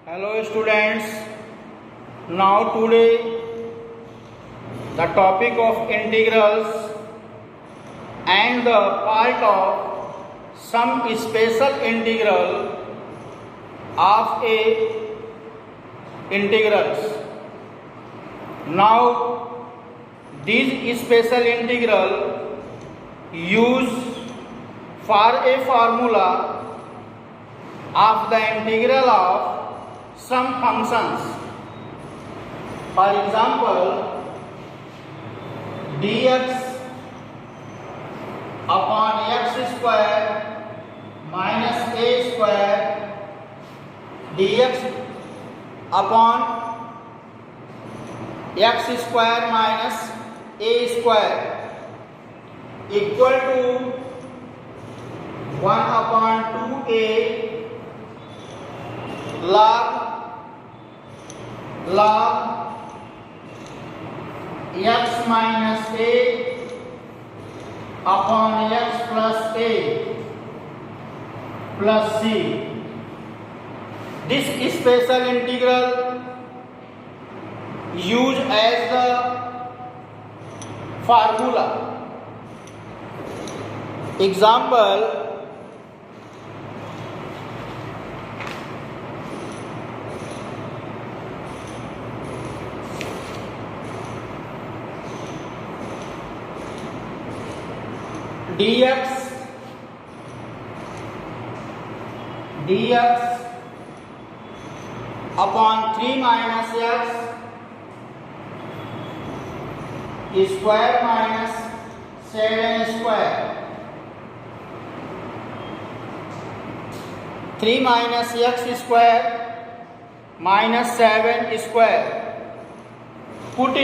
Hello students. Now today the topic of integrals and the part of some special integral of a integrals. Now these special integral used for a formula of the integral of some functions. For example, dx upon x square minus a square dx upon x square minus a square equal to 1 upon 2a log x minus a upon x plus a plus c. This special integral used as the formula. Example, dx upon 3 minus x square minus 7 square. 3 minus x square minus 7 square. Put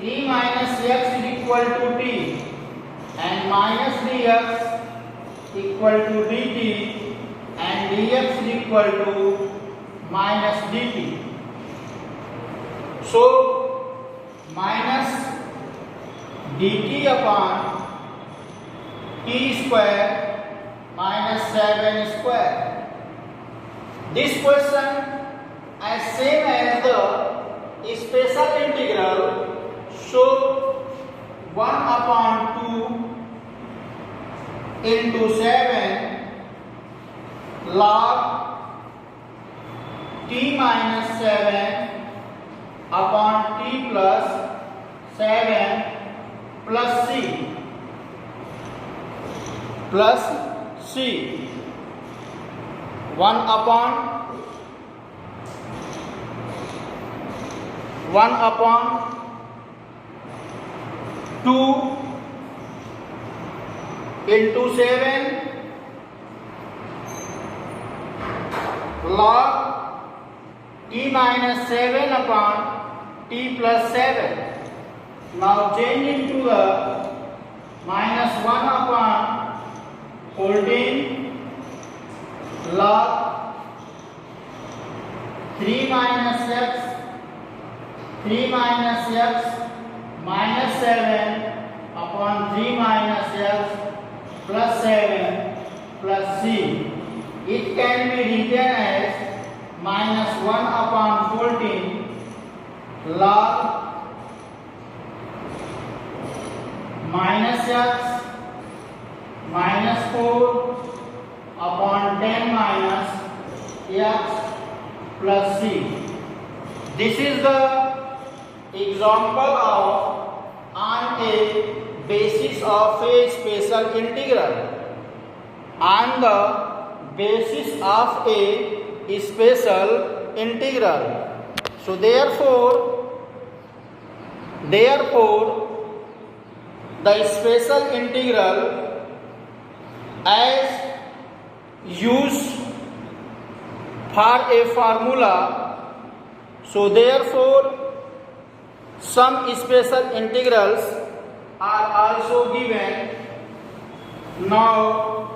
3 minus x is equal to t and minus dx equal to dt and dx is equal to minus dt. So minus dt upon t square minus 7 square. This question as same as the special integral. So 1 upon 2 into 7 log t minus 7 upon t plus 7 plus c 1 upon 2 into 7 log t minus 7 upon t plus 7. Now change into the minus 1 upon 14 log 3 minus x minus 7 upon 3 minus x plus 7 plus c. It can be written as minus 1 upon 14 log minus x minus 4 upon 10 minus x plus c. This is the example of on a basis of a special integral. On the basis of a special integral. So therefore the special integral as used for a formula. So therefore some special integrals are also given. Now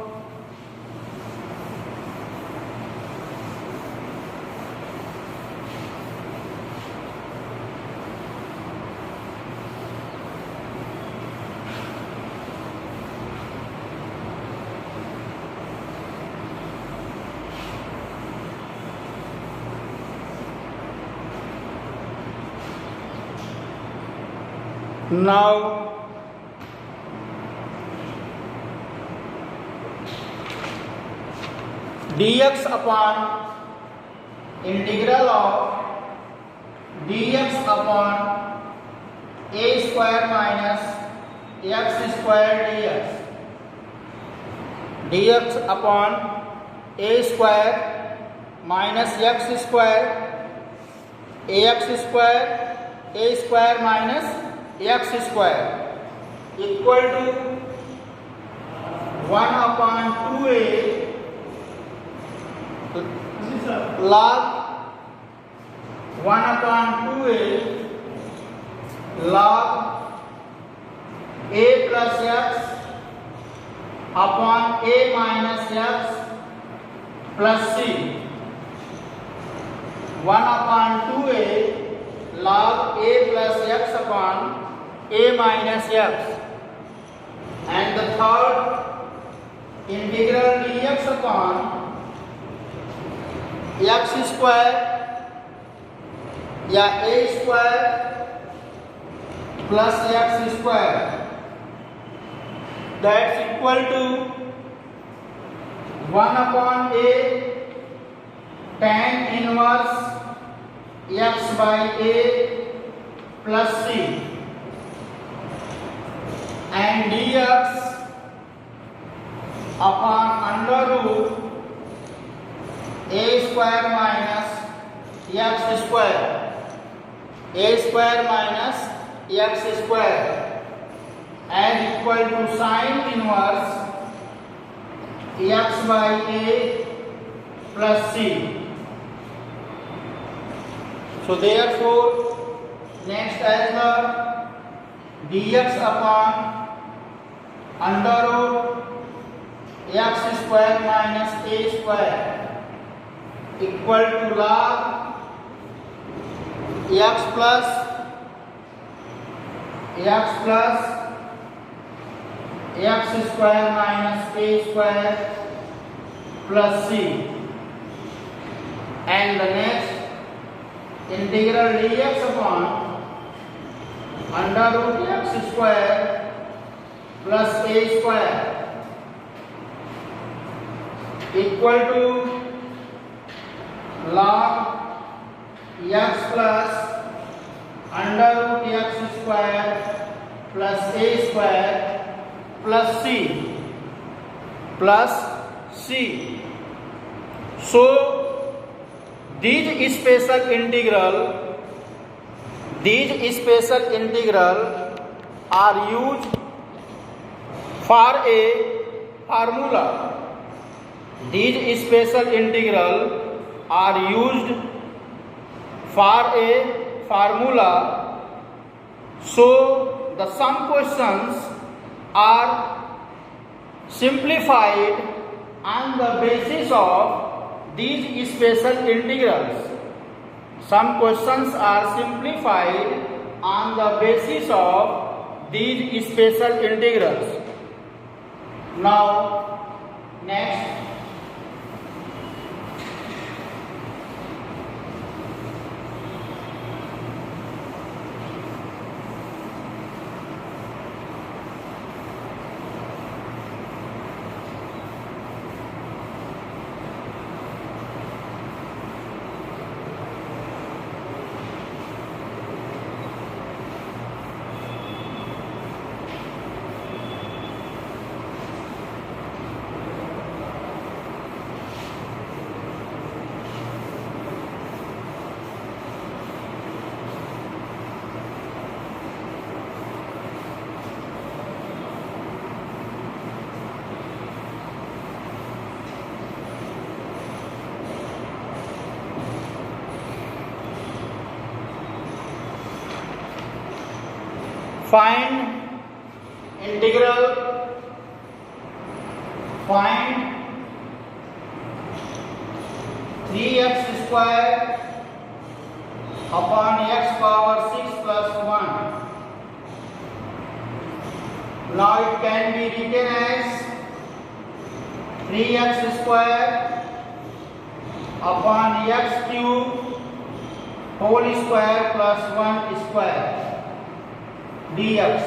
Now dx upon integral of dx upon a square minus x square dx. Dx upon a square minus x square, ax square, a square minus x square equal to 1 upon 2a log 1 upon 2a log a plus x upon a minus x plus c. 1 upon 2a log a plus x upon a minus x, and the third integral dx upon x square या a square plus x square, that's equal to 1 upon a tan inverse x by a plus c, and dx upon under root a square minus x square, a square minus x square, and equal to sine inverse x by a plus c. So therefore next as the dx upon under root x square minus a square equal to log x plus x square minus a square plus c, and the next integral dx upon under root x square plus a square equal to log x plus under root x square plus a square plus c. So these special integral are used for a formula. These special integral are used for a formula. So the some questions are simplified on the basis of these special integrals. Some questions are simplified on the basis of these special integrals. Now next, find 3x square upon x power 6 plus 1. Now it can be written as 3x square upon x cube whole square plus 1 square. dx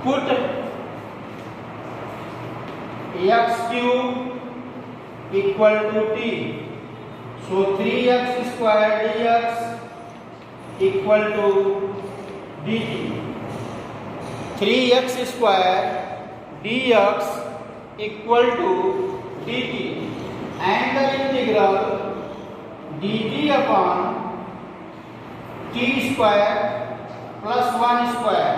put x cube equal to t, so 3x square dx equal to dt. 3x square dx equal to dt, and the integral dt upon t square plus 1 square,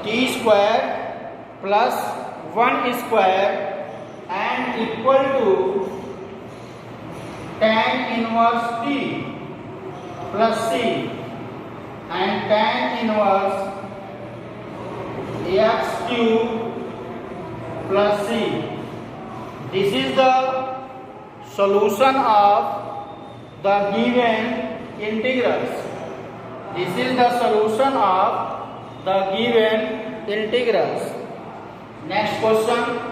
t square plus 1 square and equal to tan inverse t plus c and tan inverse x cube plus c. This is the solution of the given integrals. This is the solution of the given integrals. Next question.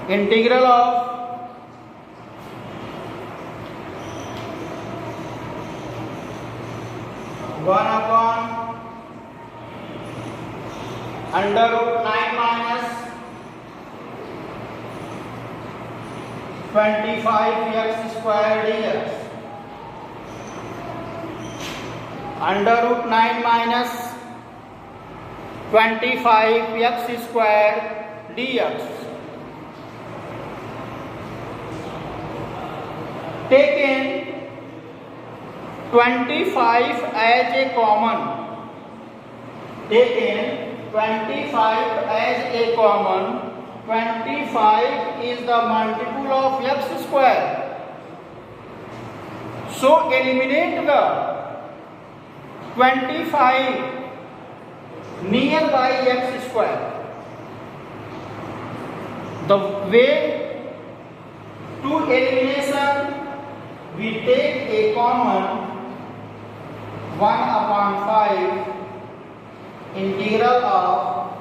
Integral of one upon under root 9 minus 25 x square dx, under root 9 minus 25 x square dx. Taken 25 as a common. Taken 25 as a common. 25 is the multiple of x square. So eliminate the 25 nearby x square. The way to elimination, we take a common 1 upon 5 integral of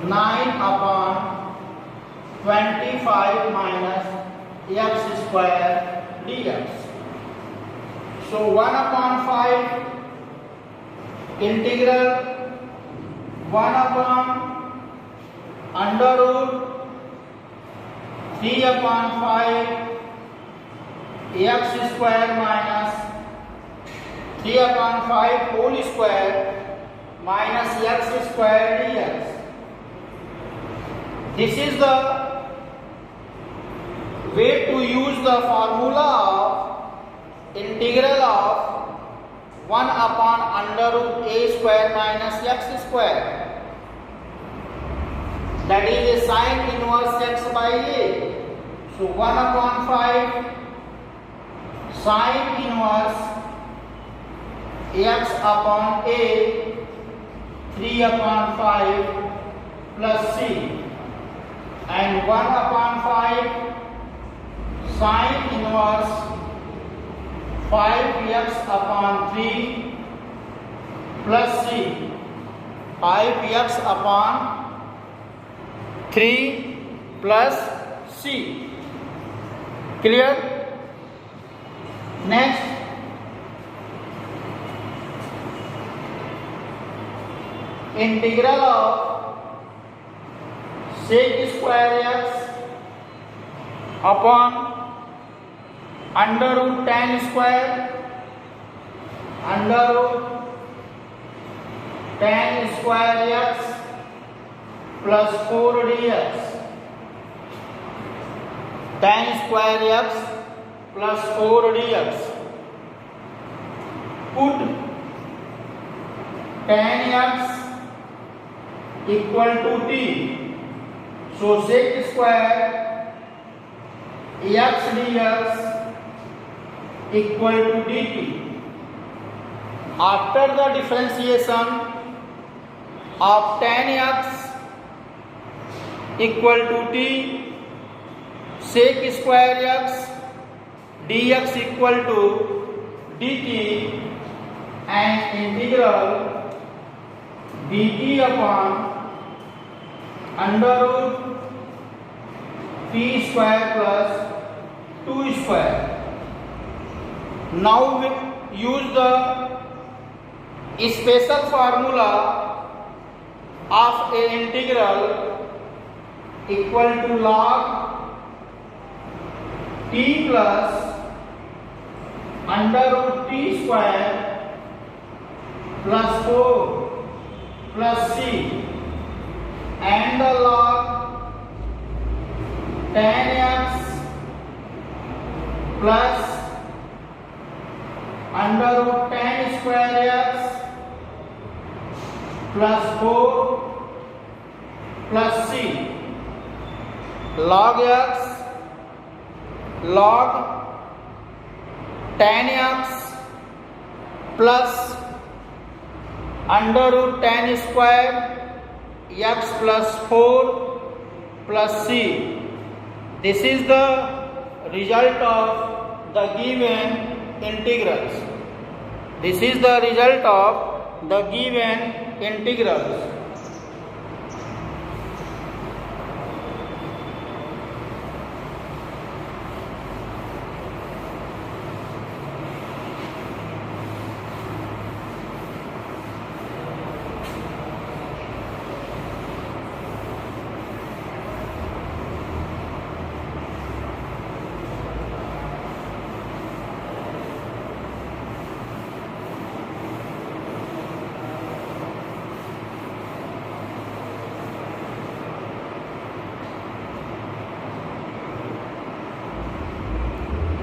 9 upon 25 minus x square dx. So 1 upon 5 integral 1 upon under root 3 upon 5 x square minus 3 upon 5 whole square minus x square dx. This is the way to use the formula of integral of 1 upon under root a square minus x square. That is a sine inverse x by a. So 1 upon 5 sine inverse x upon a 3 upon 5 plus c, and 1 upon 5 sine inverse 5x upon 3 plus c, 5x upon 3 plus c. Clear? Next, integral of sec square x upon under root tan square, under root tan square x plus 4 dx, tan square x plus 4 dx. Put tan x equal to t, so sec square x dx equal to dt. After the differentiation of tan x equal to t, sec square x dx equal to dt, and integral dt upon under root t square plus 2 square. Now we use the special formula of a integral equal to log t plus under root t square plus 4 plus c, and the log tan x plus under root tan square x plus 4 plus c, log x log tan x plus under root tan square x plus 4 plus c. This is the result of the given integrals. This is the result of the given integrals.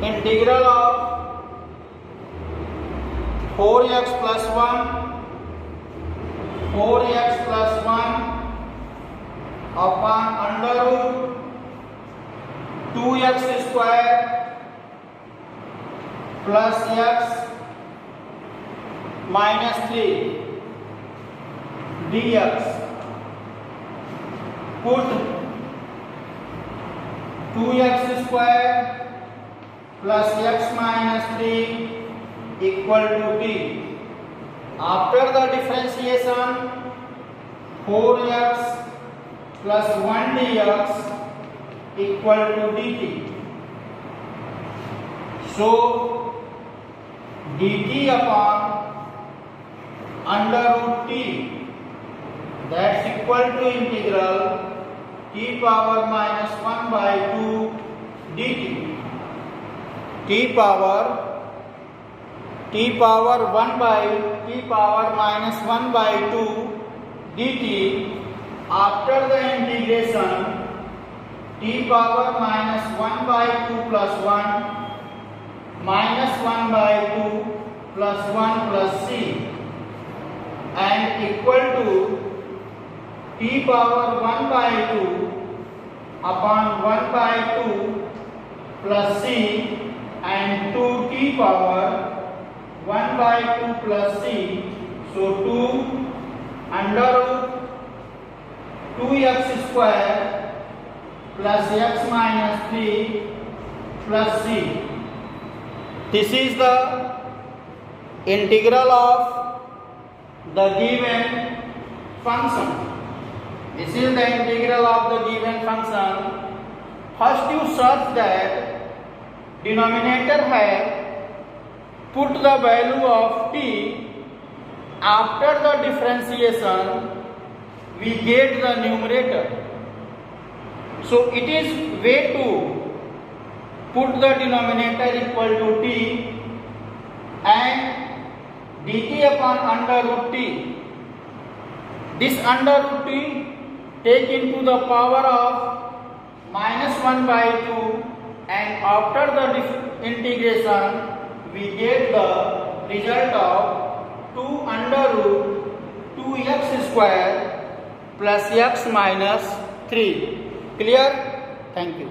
Integral of 4x plus 1 upon under root 2x square plus x minus 3 dx. Put 2x square plus x minus 3 equal to t. After the differentiation, 4x plus 1 dx equal to dt. So dt upon under root t, that's equal to integral t power minus 1 by 2 dt. T power 1 by t power minus 1 by 2 dt. After the integration, t power minus 1 by 2 plus 1 minus 1 by 2 plus 1 plus c, and equal to t power 1 by 2 upon 1 by 2 plus c, and 2t power 1 by 2 plus c. So 2 under root 2x square plus x minus 3 plus c. This is the integral of the given function. This is the integral of the given function. First you search that denominator है, put the value of t. After the differentiation, we get the numerator. So it is way to put the denominator equal to t and dt upon under root t. This under root t take into the power of minus 1 by 2, and after the integration we get the result of 2 under root 2x square plus x minus 3. Clear? Thank you.